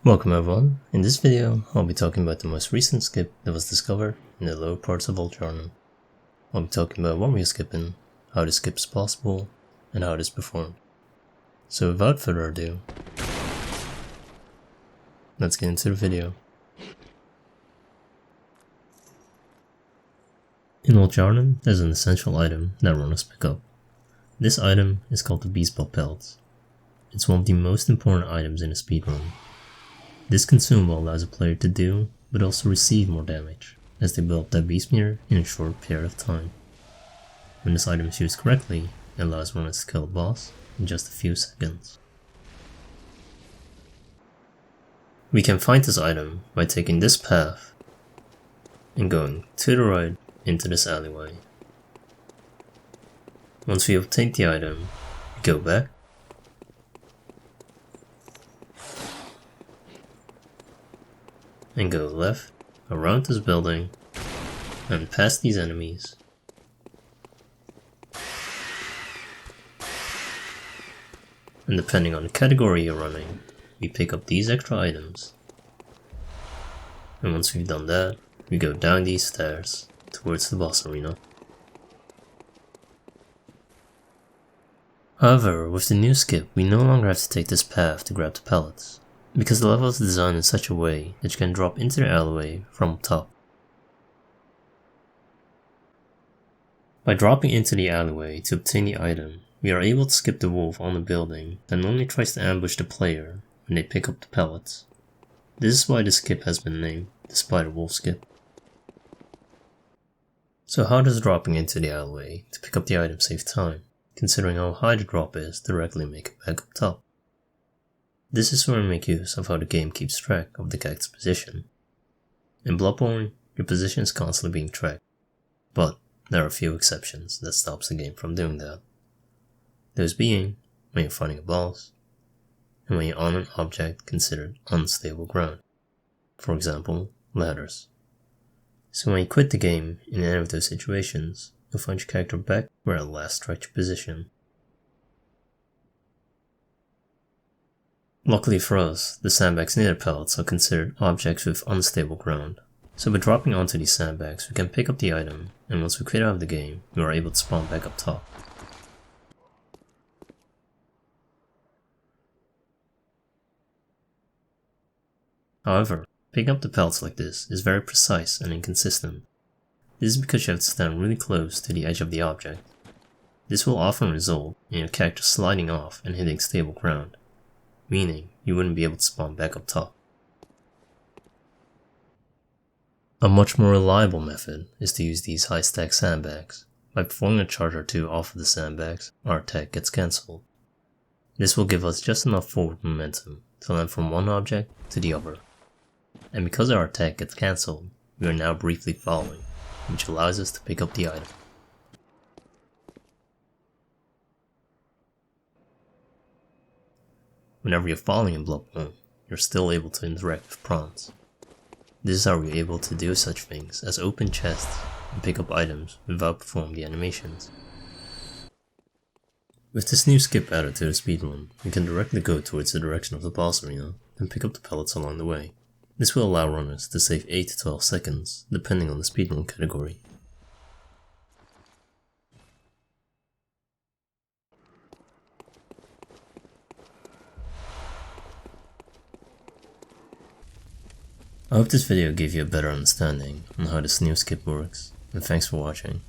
Welcome everyone. In this video, I'll be talking about the most recent skip that was discovered in the lower parts of Old Yharnam. I'll be talking about what we are skipping, how the skip is possible, and how it is performed. So without further ado, let's get into the video. In Old Yharnam, there's an essential item that runners pick up. This item is called the beastball pellets. It's one of the most important items in a speedrun. This consumable allows a player to do, but also receive more damage, as they build up that beast meter in a short period of time. When this item is used correctly, it allows runners to kill a boss in just a few seconds. We can find this item by taking this path and going to the right into this alleyway. Once we obtain the item, we go back, and go left around this building and past these enemies. And depending on the category you're running, we pick up these extra items. And once we've done that, we go down these stairs towards the boss arena. However, with the new skip, we no longer have to take this path to grab the pellets, because the level is designed in such a way that you can drop into the alleyway from up top. By dropping into the alleyway to obtain the item, we are able to skip the wolf on the building that normally tries to ambush the player when they pick up the pellets. This is why the skip has been named the Spiderwolf skip. So how does dropping into the alleyway to pick up the item save time, considering how high the drop is to directly make it back up top? This is where we make use of how the game keeps track of the character's position. In Bloodborne, your position is constantly being tracked, but there are a few exceptions that stops the game from doing that. Those being when you're fighting a boss, and when you're on an object considered unstable ground, for example, ladders. So when you quit the game in any of those situations, you'll find your character back where it last tracked your position. Luckily for us, the sandbags near the pellets are considered objects with unstable ground, so by dropping onto these sandbags we can pick up the item, and once we quit out of the game, we are able to spawn back up top. However, picking up the pellets like this is very precise and inconsistent. This is because you have to stand really close to the edge of the object. This will often result in your character sliding off and hitting stable ground, meaning you wouldn't be able to spawn back up top. A much more reliable method is to use these high stack sandbags. By performing a charge or two off of the sandbags, our attack gets cancelled. This will give us just enough forward momentum to land from one object to the other. And because our attack gets cancelled, we are now briefly falling, which allows us to pick up the item. Whenever you're falling in Bloodborne, you're still able to interact with prawns. This is how we're able to do such things as open chests and pick up items without performing the animations. With this new skip added to the speedrun, we can directly go towards the direction of the boss arena and pick up the pellets along the way. This will allow runners to save 8 to 12 seconds, depending on the speedrun category. I hope this video gave you a better understanding on how this new skip works, and thanks for watching.